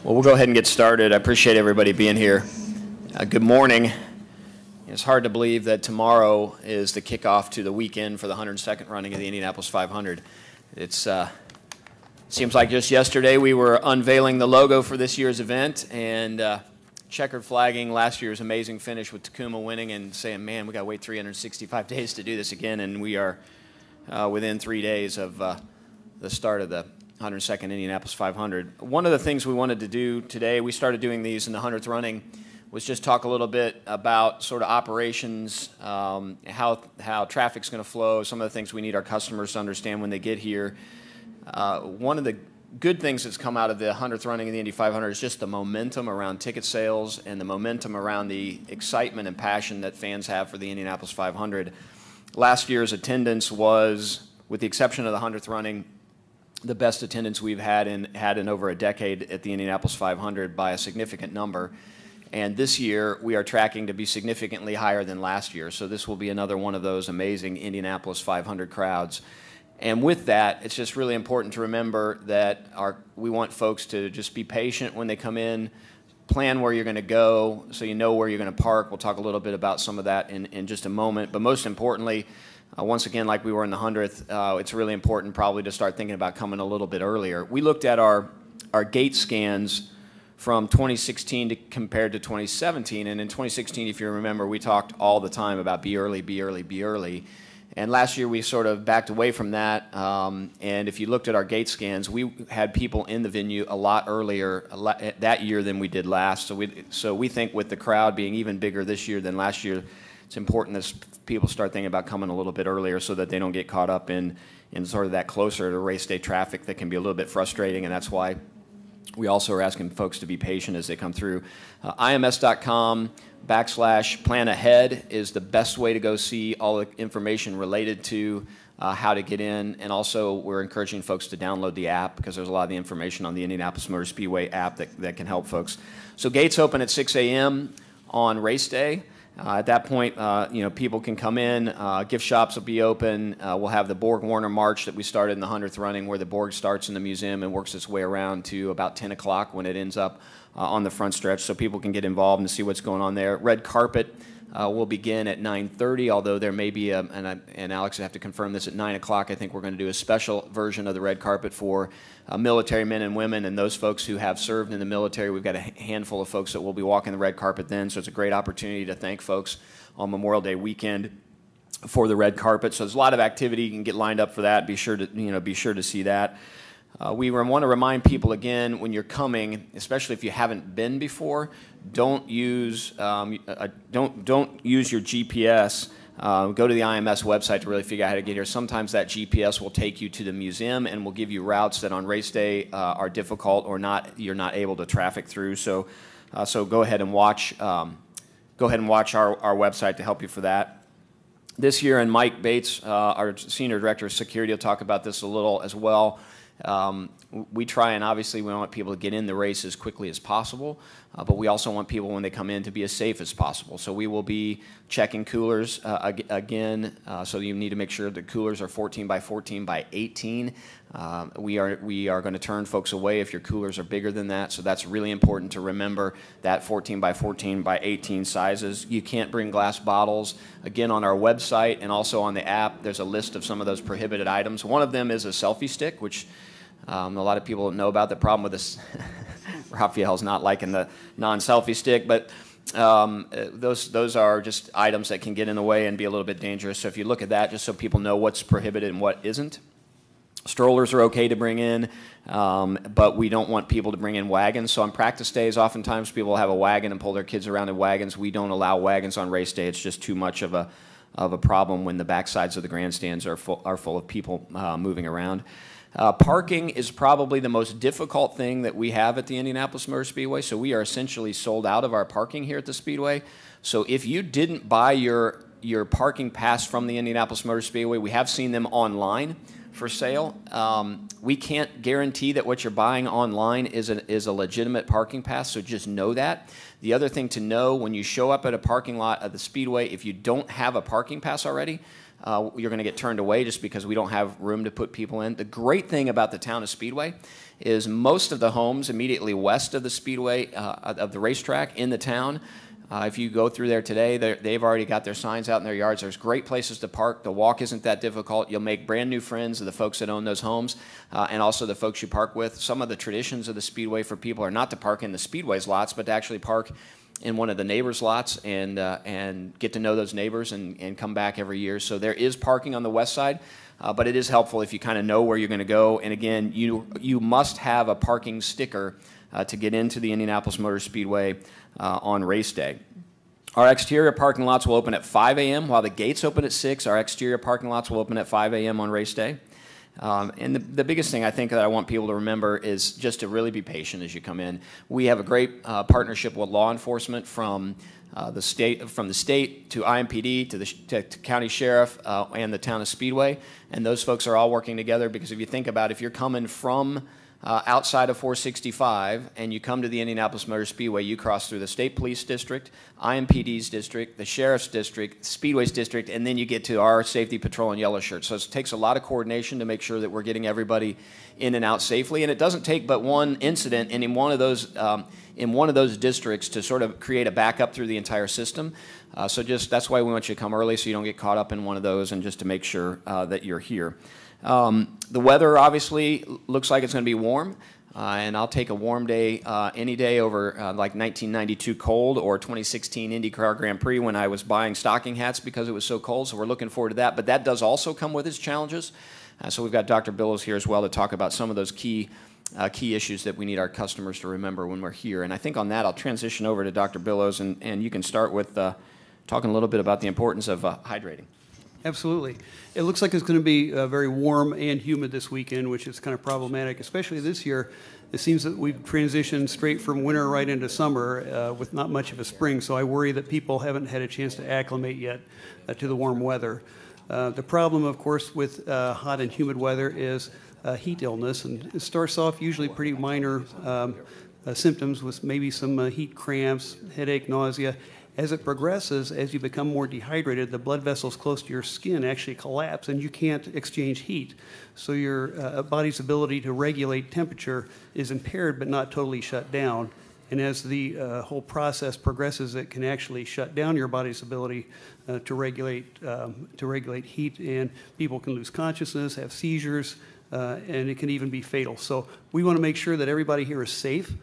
Well, we'll go ahead and get started. I appreciate everybody being here. Good morning. It's hard to believe that tomorrow is the kickoff to the weekend for the 102nd running of the Indianapolis 500. It seems like just yesterday we were unveiling the logo for this year's event and checkered flagging last year's amazing finish with Tacoma winning and saying, man, we got to wait 365 days to do this again, and we are within 3 days of the start of the 102nd Indianapolis 500. One of the things we wanted to do today, we started doing these in the 100th running, was just talk a little bit about sort of operations, how traffic's going to flow, some of the things we need our customers to understand when they get here. One of the good things that's come out of the 100th running of the Indy 500 is just the momentum around ticket sales and the momentum around the excitement and passion that fans have for the Indianapolis 500. Last year's attendance was, with the exception of the 100th running, the best attendance we've had in over a decade at the Indianapolis 500 by a significant number. And this year, we are tracking to be significantly higher than last year. So this will be another one of those amazing Indianapolis 500 crowds. And with that, it's just really important to remember that we want folks to just be patient when they come in, plan where you're going to go so you know where you're going to park. We'll talk a little bit about some of that in just a moment. But most importantly, once again, like we were in the 100th, it's really important probably to start thinking about coming a little bit earlier. We looked at our gate scans from 2016 compared to 2017. And in 2016, if you remember, we talked all the time about be early, be early, be early. And last year, we sort of backed away from that. And if you looked at our gate scans, we had people in the venue a lot earlier that year than we did last. So we think with the crowd being even bigger this year than last year, it's important that people start thinking about coming a little bit earlier so that they don't get caught up in sort of that closer to race day traffic that can be a little bit frustrating. And that's why we also are asking folks to be patient as they come through. IMS.com/plan ahead is the best way to go see all the information related to how to get in. And also, we're encouraging folks to download the app because there's a lot of the information on the Indianapolis Motor Speedway app that can help folks. So gates open at 6 a.m. on race day. At that point, people can come in. Gift shops will be open. We'll have the Borg Warner March that we started in the 100th running, where the Borg starts in the museum and works its way around to about 10 o'clock when it ends up on the front stretch, so people can get involved and see what's going on there. Red carpet will begin at 9:30, although there may be, and Alex will have to confirm this, at 9 o'clock. I think we're going to do a special version of the red carpet for military men and women and those folks who have served in the military. We've got a handful of folks that will be walking the red carpet then, so it's a great opportunity to thank folks on Memorial Day weekend for the red carpet. So there's a lot of activity. You can get lined up for that. Be sure to see that. We want to remind people again, when you're coming, especially if you haven't been before, don't use your GPS. Go to the IMS website to really figure out how to get here. Sometimes that GPS will take you to the museum and will give you routes that on race day are difficult or you're not able to traffic through. So go ahead and watch our website to help you for that. This year, and Mike Bates, our Senior Director of Security, will talk about this a little as well. We try, and obviously we want people to get in the race as quickly as possible, but we also want people when they come in to be as safe as possible. So we will be checking coolers again, so you need to make sure the coolers are 14 by 14 by 18. We are going to turn folks away if your coolers are bigger than that, so that's really important to remember, that 14 by 14 by 18 sizes. You can't bring glass bottles. Again, on our website and also on the app, there's a list of some of those prohibited items. One of them is a selfie stick, which a lot of people know about. The problem with this, Raphael's not liking the non-selfie stick, but those are just items that can get in the way and be a little bit dangerous. So if you look at that, just so people know what's prohibited and what isn't. Strollers are okay to bring in, but we don't want people to bring in wagons. So on practice days, oftentimes people will have a wagon and pull their kids around in wagons. We don't allow wagons on race day. It's just too much of a problem when the backsides of the grandstands are full of people moving around. Parking is probably the most difficult thing that we have at the Indianapolis Motor Speedway. So we are essentially sold out of our parking here at the Speedway. So if you didn't buy your parking pass from the Indianapolis Motor Speedway, we have seen them online for sale. We can't guarantee that what you're buying online is a legitimate parking pass, so just know that. The other thing to know, when you show up at a parking lot of the Speedway, if you don't have a parking pass already, you're going to get turned away just because we don't have room to put people in. The great thing about the town of Speedway is most of the homes immediately west of the Speedway, of the racetrack in the town, if you go through there today, they've already got their signs out in their yards. There's great places to park. The walk isn't that difficult. You'll make brand new friends of the folks that own those homes and also the folks you park with. Some of the traditions of the Speedway for people are not to park in the Speedway's lots, but to actually park in one of the neighbors' lots and get to know those neighbors and come back every year. So there is parking on the west side, but it is helpful if you kind of know where you're going to go. And again, you must have a parking sticker to get into the Indianapolis Motor Speedway on race day. Our exterior parking lots will open at 5 a.m. While the gates open at 6, our exterior parking lots will open at 5 a.m. on race day. And the biggest thing I think that I want people to remember is just to really be patient as you come in. We have a great partnership with law enforcement from the state to IMPD to county sheriff and the town of Speedway, and those folks are all working together because if you think about it, if you're coming from outside of 465 and you come to the Indianapolis Motor Speedway, you cross through the State Police District, IMPD's district, the Sheriff's District, Speedway's district, and then you get to our Safety Patrol and Yellow Shirts. So it takes a lot of coordination to make sure that we're getting everybody in and out safely, and it doesn't take but one incident in one of those districts to sort of create a backup through the entire system. So that's why we want you to come early so you don't get caught up in one of those and just to make sure that you're here. The weather obviously looks like it's going to be warm, and I'll take a warm day any day over like 1992 cold or 2016 IndyCar Grand Prix when I was buying stocking hats because it was so cold, so we're looking forward to that. But that does also come with its challenges. So we've got Dr. Billows here as well to talk about some of those key issues that we need our customers to remember when we're here. And I think on that I'll transition over to Dr. Billows, and you can start with talking a little bit about the importance of hydrating. Absolutely. It looks like it's going to be very warm and humid this weekend, which is kind of problematic, especially this year. It seems that we've transitioned straight from winter right into summer with not much of a spring, so I worry that people haven't had a chance to acclimate yet to the warm weather. The problem, of course, with hot and humid weather is heat illness, and it starts off usually pretty minor symptoms with maybe some heat cramps, headache, nausea. As it progresses, as you become more dehydrated, the blood vessels close to your skin actually collapse and you can't exchange heat. So your body's ability to regulate temperature is impaired but not totally shut down. And as the whole process progresses, it can actually shut down your body's ability to regulate heat, and people can lose consciousness, have seizures, and it can even be fatal. So we want to make sure that everybody here is safe.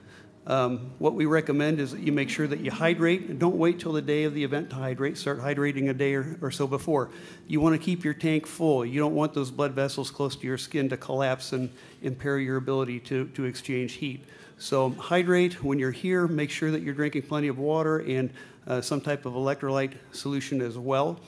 What we recommend is that you make sure that you hydrate. Don't wait till the day of the event to hydrate. Start hydrating a day or so before. You want to keep your tank full. You don't want those blood vessels close to your skin to collapse and impair your ability to exchange heat. So hydrate when you're here. Make sure that you're drinking plenty of water and some type of electrolyte solution as well.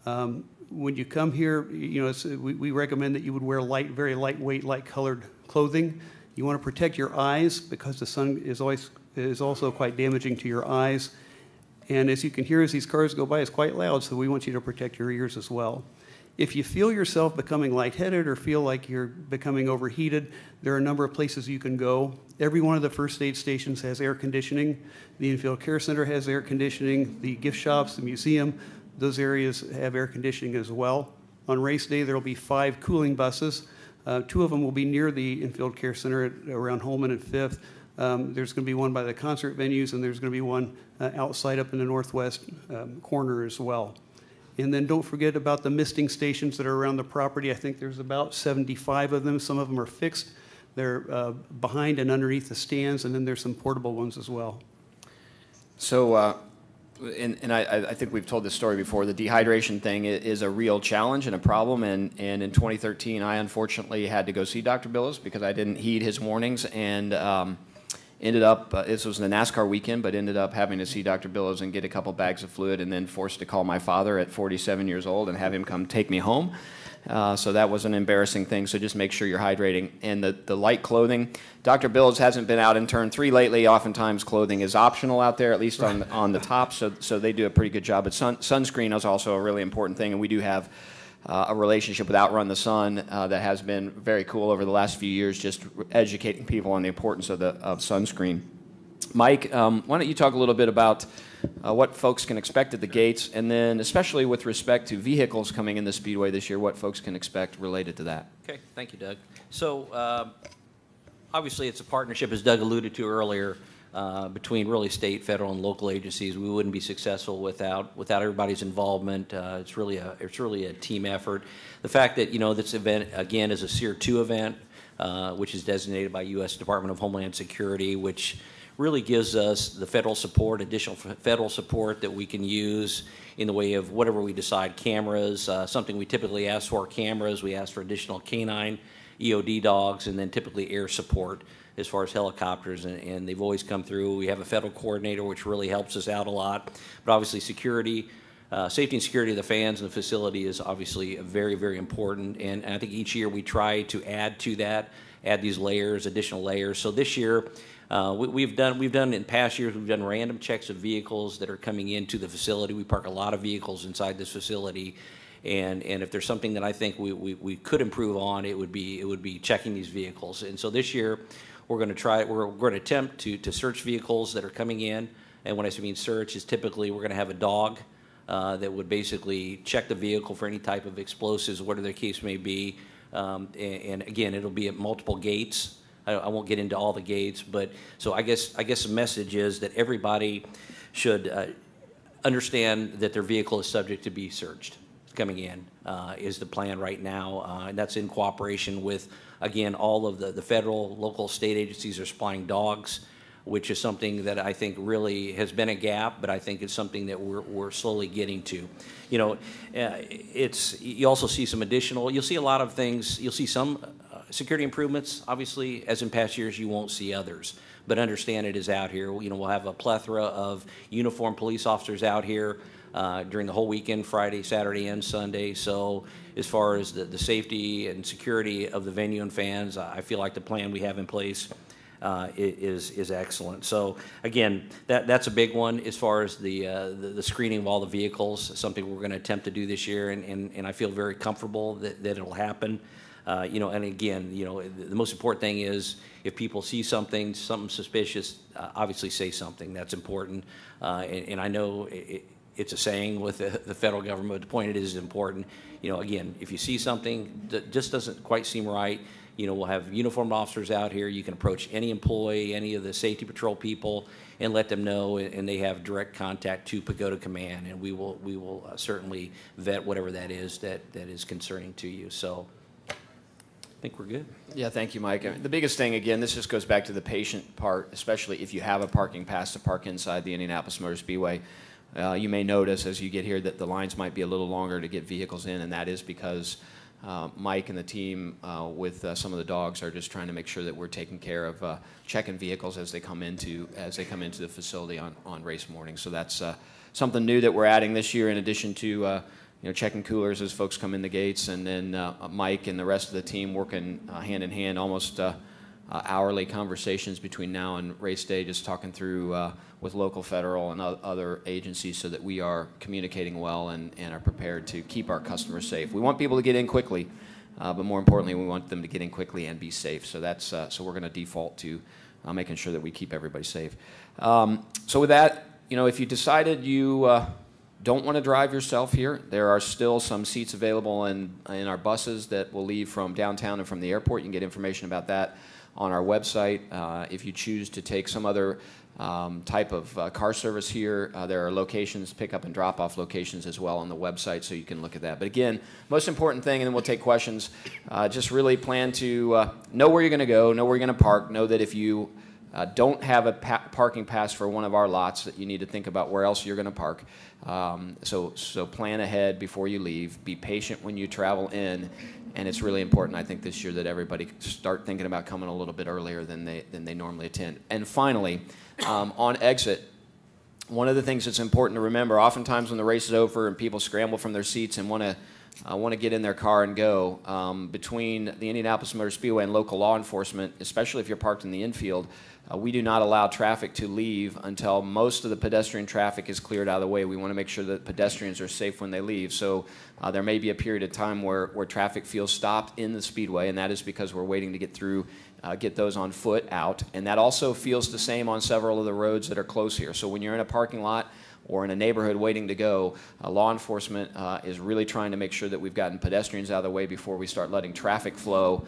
When you come here, we recommend that you would wear very lightweight, light-colored clothing. You want to protect your eyes because the sun is also quite damaging to your eyes. And as you can hear as these cars go by, it's quite loud, so we want you to protect your ears as well. If you feel yourself becoming lightheaded or feel like you're becoming overheated, there are a number of places you can go. Every one of the first aid stations has air conditioning. The Infield Care Center has air conditioning. The gift shops, the museum, those areas have air conditioning as well. On race day, there will be 5 cooling buses. 2 of them will be near the Infield Care Center around Holman and 5th. There's going to be one by the concert venues, and there's going to be one outside up in the northwest corner as well. And then don't forget about the misting stations that are around the property. I think there's about 75 of them. Some of them are fixed. They're behind and underneath the stands, and then there's some portable ones as well. So and I think we've told this story before. The dehydration thing is a real challenge and a problem. And in 2013, I unfortunately had to go see Dr. Billows because I didn't heed his warnings and ended up, this was the NASCAR weekend, but ended up having to see Dr. Billows and get a couple bags of fluid and then forced to call my father at 47 years old and have him come take me home. So that was an embarrassing thing, so just make sure you're hydrating. And the light clothing, Dr. Billows hasn't been out in turn 3 lately. Oftentimes clothing is optional out there, at least on the top, so they do a pretty good job. But sunscreen is also a really important thing, and we do have a relationship with Outrun the Sun that has been very cool over the last few years, just educating people on the importance of sunscreen. Mike, why don't you talk a little bit about what folks can expect at the gates, and then especially with respect to vehicles coming in the Speedway this year, what folks can expect related to that. Okay, thank you, Doug. So obviously it's a partnership, as Doug alluded to earlier, between really state, federal, and local agencies. We wouldn't be successful without everybody's involvement. It's really a team effort. The fact that this event again is a SEER 2 event, which is designated by U.S. Department of Homeland Security, which really gives us the federal support, additional federal support that we can use in the way of whatever we decide. Cameras, something we typically ask for, cameras. We ask for additional canine EOD dogs, and then typically air support as far as helicopters, and they've always come through. We have a federal coordinator, which really helps us out a lot. But obviously security, safety and security of the fans and the facility is obviously very, very important. And I think each year we try to add to that, add these layers, additional layers. So this year, we've done in past years, we've done random checks of vehicles that are coming into the facility. We park a lot of vehicles inside this facility. And if there's something that I think we could improve on, it would be checking these vehicles. And so this year, we're going to attempt to search vehicles that are coming in. And when I mean search, is typically we're going to have a dog that would basically check the vehicle for any type of explosives, whatever the case may be. And again, it'll be at multiple gates. I won't get into all the gates, but so I guess the message is that everybody should understand that their vehicle is subject to be searched. Coming in is the plan right now, and that's in cooperation with, again, all of the federal, local, state agencies are supplying dogs, which is something that I think really has been a gap, but I think it's something that we're slowly getting to. You also see some additional, you'll see a lot of things, you'll see some security improvements. Obviously, as in past years, you won't see others, but understand it is out here. We'll have a plethora of uniformed police officers out here during the whole weekend, Friday, Saturday, and Sunday. So as far as the safety and security of the venue and fans, I feel like the plan we have in place is excellent. So again, that's a big one as far as the screening of all the vehicles, something we're going to attempt to do this year, and I feel very comfortable that it'll happen. And again, the most important thing is if people see something suspicious, obviously say something. That's important. And I know it's a saying with the federal government, but the point it is important. Again, if you see something that just doesn't quite seem right, we'll have uniformed officers out here. You can approach any employee, any of the safety patrol people, and let them know, and they have direct contact to Pagoda Command, and we will certainly vet whatever that is concerning to you. So I think we're good. Yeah, thank you, Mike. The biggest thing, again, this just goes back to the patient part, especially if you have a parking pass to park inside the Indianapolis Motor Speedway. You may notice as you get here that the lines might be a little longer to get vehicles in, and that is because Mike and the team with some of the dogs are just trying to make sure that we're taking care of checking vehicles as they come into the facility on race morning. So that's something new that we're adding this year, in addition to checking coolers as folks come in the gates, and then Mike and the rest of the team working hand in hand, almost hourly conversations between now and race day, just talking through with local, federal, and other agencies so that we are communicating well and are prepared to keep our customers safe. We want people to get in quickly, but more importantly, we want them to get in quickly and be safe. So that's so we're going to default to making sure that we keep everybody safe. So with that, if you decided you don't want to drive yourself here, there are still some seats available in our buses that will leave from downtown and from the airport. You can get information about that on our website. If you choose to take some other type of car service here, there are locations, pick-up and drop-off locations as well on the website, so you can look at that. But again, most important thing, and then we'll take questions, just really plan to know where you're going to go, know where you're going to park, know that if you don't have a parking pass for one of our lots, that you need to think about where else you're going to park. So plan ahead before you leave. Be patient when you travel in, and it's really important, I think, this year that everybody start thinking about coming a little bit earlier than they normally attend. And finally, on exit, one of the things that's important to remember, oftentimes when the race is over and people scramble from their seats and want to want to get in their car and go. Between the Indianapolis Motor Speedway and local law enforcement, especially if you're parked in the infield, we do not allow traffic to leave until most of the pedestrian traffic is cleared out of the way. We want to make sure that pedestrians are safe when they leave. So there may be a period of time where traffic feels stopped in the speedway, and that is because we're waiting to get through, get those on foot out. And that also feels the same on several of the roads that are close here. So when you're in a parking lot or in a neighborhood waiting to go, law enforcement is really trying to make sure that we've gotten pedestrians out of the way before we start letting traffic flow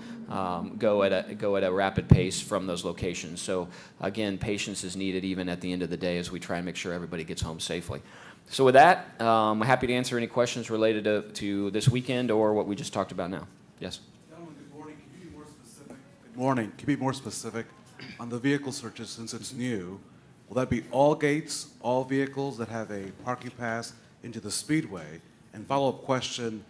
go at a rapid pace from those locations. So again, patience is needed even at the end of the day as we try and make sure everybody gets home safely. So with that, I'm happy to answer any questions related to this weekend or what we just talked about now. Yes? Gentlemen, good morning. Can you be more specific? Good morning. Can you be more specific on the vehicle searches since it's new? Will that be all gates, all vehicles that have a parking pass into the speedway? And follow-up question,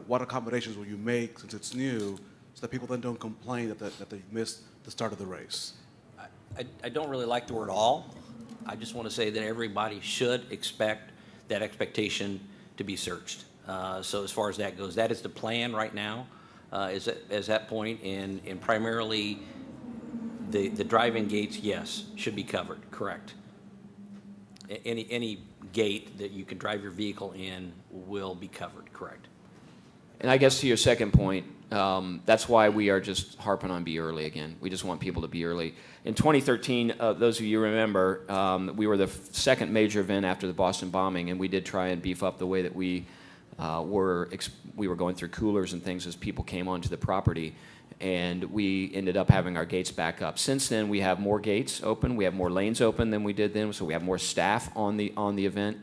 what accommodations will you make since it's new so that people then don't complain that they missed the start of the race? I don't really like the word all. I just want to say that everybody should expect that expectation to be searched. So as far as that goes, that is the plan right now, is that point, and primarily the drive-in gates, yes, should be covered, correct. Any gate that you can drive your vehicle in will be covered, correct. And I guess to your second point, that's why we are just harping on be early again. We just want people to be early. In 2013, those of you remember, we were the second major event after the Boston bombing, and we did try and beef up the way that we were going through coolers and things as people came onto the property, and we ended up having our gates back up. Since then, we have more gates open, we have more lanes open than we did then, so we have more staff on the event.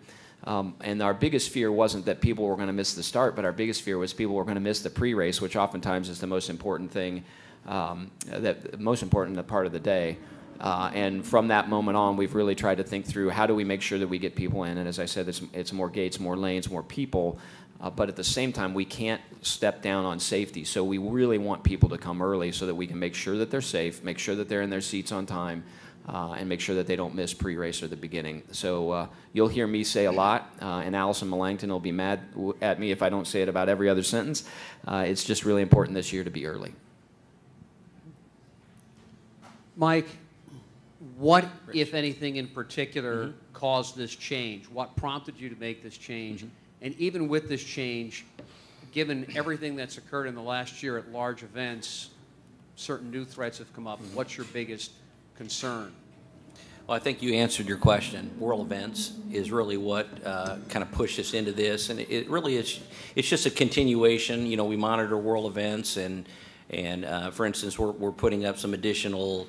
And our biggest fear wasn't that people were going to miss the start, but our biggest fear was people were going to miss the pre-race, which oftentimes is the most important thing, the most important part of the day. And from that moment on, we've really tried to think through how do we make sure that we get people in. And as I said, it's more gates, more lanes, more people. But at the same time, we can't step down on safety. So we really want people to come early so that we can make sure that they're safe, make sure that they're in their seats on time, and make sure that they don't miss pre-race or the beginning. So you'll hear me say a lot, and Allison Mellangton will be mad at me if I don't say it about every other sentence. It's just really important this year to be early. Mike, what, if anything in particular, caused this change? What prompted you to make this change? And even with this change, given everything that's occurred in the last year at large events, certain new threats have come up. What's your biggest concern? Well, I think you answered your question. World events is really what kind of pushed us into this, and it really is. It's just a continuation. You know, we monitor world events, and for instance, we're putting up some additional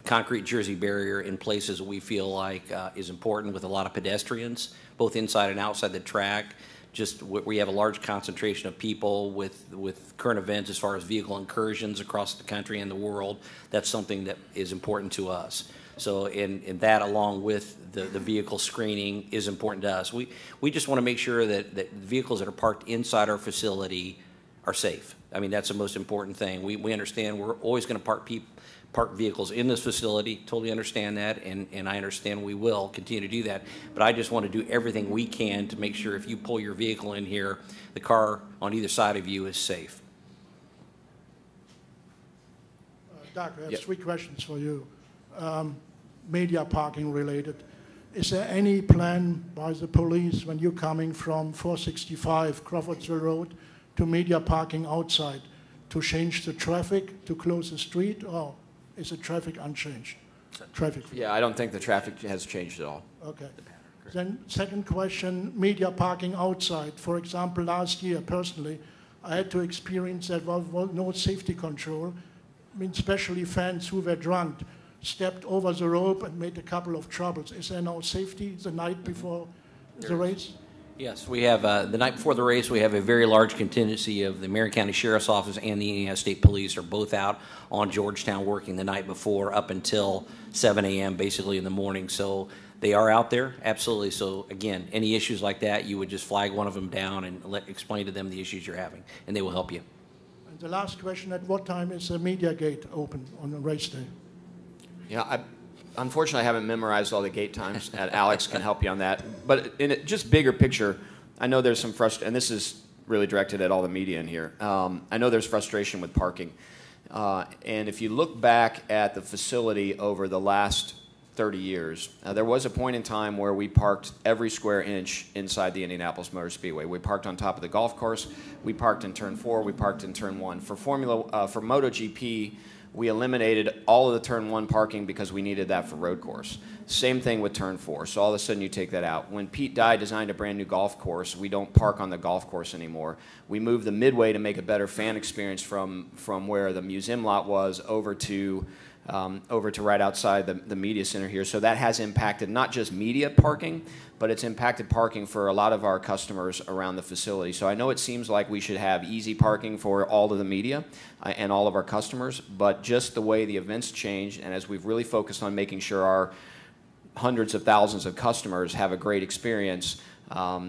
concrete jersey barrier in places that we feel like is important with a lot of pedestrians, both inside and outside the track. Just we have a large concentration of people with current events as far as vehicle incursions across the country and the world. That's something that is important to us. So in that, along with the vehicle screening, is important to us. We just want to make sure that vehicles that are parked inside our facility are safe. I mean, that's the most important thing. We understand we're always going to park vehicles in this facility, totally understand that, and I understand we will continue to do that. But I just want to do everything we can to make sure if you pull your vehicle in here, the car on either side of you is safe. Doc, I have three questions for you. Media parking related. Is there any plan by the police when you're coming from 465 Crawfordsville Road to media parking outside to change the traffic, to close the street, or is the traffic unchanged? Traffic. Yeah, I don't think the traffic has changed at all. Okay. Then second question, media parking outside. For example, last year, personally, I had to experience that there was no safety control. I mean, especially fans who were drunk stepped over the rope and made a couple of troubles. Is there no safety the night before the race? Yes, we have, the night before the race, we have a very large contingency of the Marion County Sheriff's Office and the Indiana State Police are both out on Georgetown working the night before up until 7 a.m. basically in the morning. So they are out there, absolutely. So again, any issues like that, you would just flag one of them down and explain to them the issues you're having, and they will help you. And the last question, at what time is the media gate open on the race day? Yeah, unfortunately, I haven't memorized all the gate times. Alex can help you on that. But in a just bigger picture, I know there's some frustration, and this is really directed at all the media in here. I know there's frustration with parking. And if you look back at the facility over the last 30 years, there was a point in time where we parked every square inch inside the Indianapolis Motor Speedway. We parked on top of the golf course. We parked in turn 4. We parked in turn 1. For MotoGP, we eliminated all of the turn 1 parking because we needed that for road course. Same thing with turn 4. So all of a sudden you take that out. When Pete Dye designed a brand new golf course, we don't park on the golf course anymore. We moved the midway to make a better fan experience from where the museum lot was over to right outside the media center here. So that has impacted not just media parking, but it's impacted parking for a lot of our customers around the facility. So I know it seems like we should have easy parking for all of the media and all of our customers, but just the way the events changed, and as we've really focused on making sure our hundreds of thousands of customers have a great experience,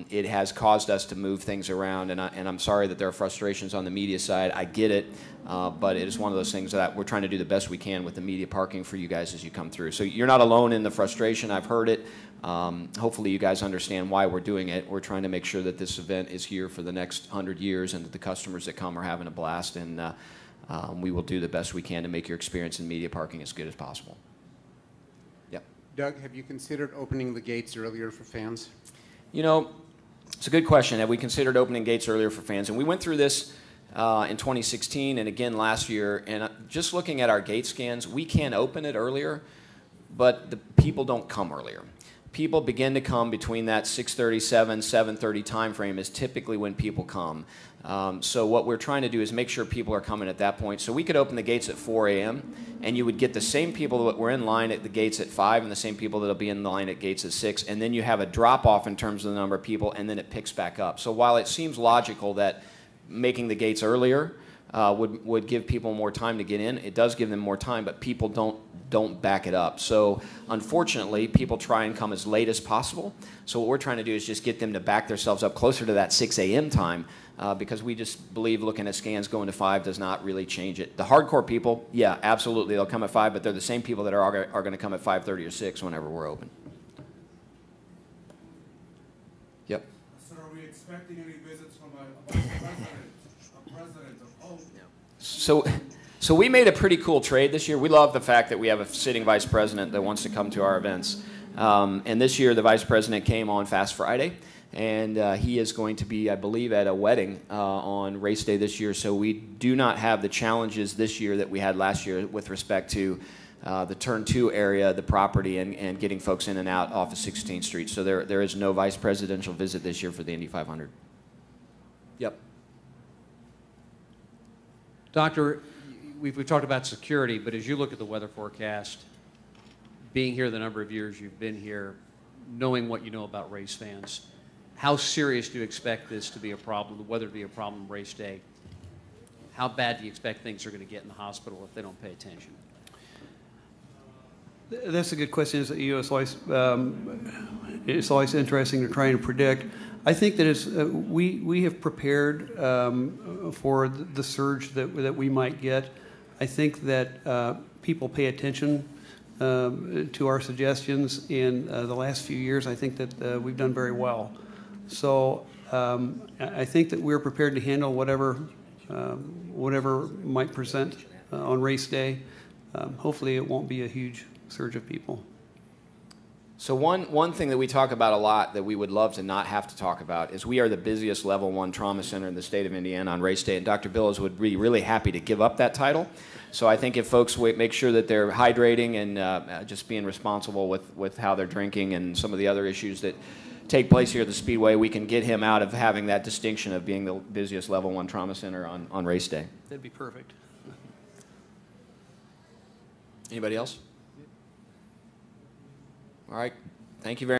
it has caused us to move things around, and I'm sorry that there are frustrations on the media side. I get it, but it is one of those things that we're trying to do the best we can with the media parking for you guys as you come through. So you're not alone in the frustration. I've heard it. Hopefully you guys understand why we're doing it. We're trying to make sure that this event is here for the next 100 years and that the customers that come are having a blast, and we will do the best we can to make your experience in media parking as good as possible. Yep. Doug, have you considered opening the gates earlier for fans? You know, it's a good question. Have we considered opening gates earlier for fans? And we went through this in 2016 and again last year. And just looking at our gate scans, we can open it earlier, but the people don't come earlier. People begin to come between that 6:37, 7:30 time frame is typically when people come. So what we're trying to do is make sure people are coming at that point. So we could open the gates at 4 a.m. and you would get the same people that were in line at the gates at 5 and the same people that will be in line at gates at 6. And then you have a drop-off in terms of the number of people, and then it picks back up. So while it seems logical that making the gates earlier would give people more time to get in, it does give them more time, but people don't back it up. So unfortunately, people try and come as late as possible. So what we're trying to do is just get them to back themselves up closer to that 6 a.m. time because we just believe looking at scans going to 5 does not really change it. The hardcore people, yeah, absolutely, they'll come at 5, but they're the same people that are going to come at 5:30 or 6 whenever we're open. Yep. Sir, are we expecting any visits from a vice president of hope? So we made a pretty cool trade this year. We love the fact that we have a sitting vice president that wants to come to our events. And this year the vice president came on Fast Friday, and he is going to be, I believe, at a wedding on race day this year. So we do not have the challenges this year that we had last year with respect to the Turn 2 area, the property, and getting folks in and out off of 16th Street. So there is no vice presidential visit this year for the Indy 500. Yep. Doctor, we've talked about security, but as you look at the weather forecast, being here the number of years you've been here, knowing what you know about race fans, how serious do you expect this to be a problem, the weather to be a problem race day? How bad do you expect things are going to get in the hospital if they don't pay attention? That's a good question. It's always interesting to try and predict. I think that we have prepared for the surge that we might get. I think that people pay attention to our suggestions. In the last few years, I think that we've done very well. So I think that we're prepared to handle whatever might present on race day. Hopefully it won't be a huge surge of people. So one thing that we talk about a lot that we would love to not have to talk about is we are the busiest level 1 trauma center in the state of Indiana on race day, and Dr. Billows would be really happy to give up that title. So I think if folks make sure that they're hydrating and just being responsible with how they're drinking and some of the other issues that take place here at the Speedway, we can get him out of having that distinction of being the busiest level 1 trauma center on race day. That'd be perfect. Anybody else? All right. Thank you very much.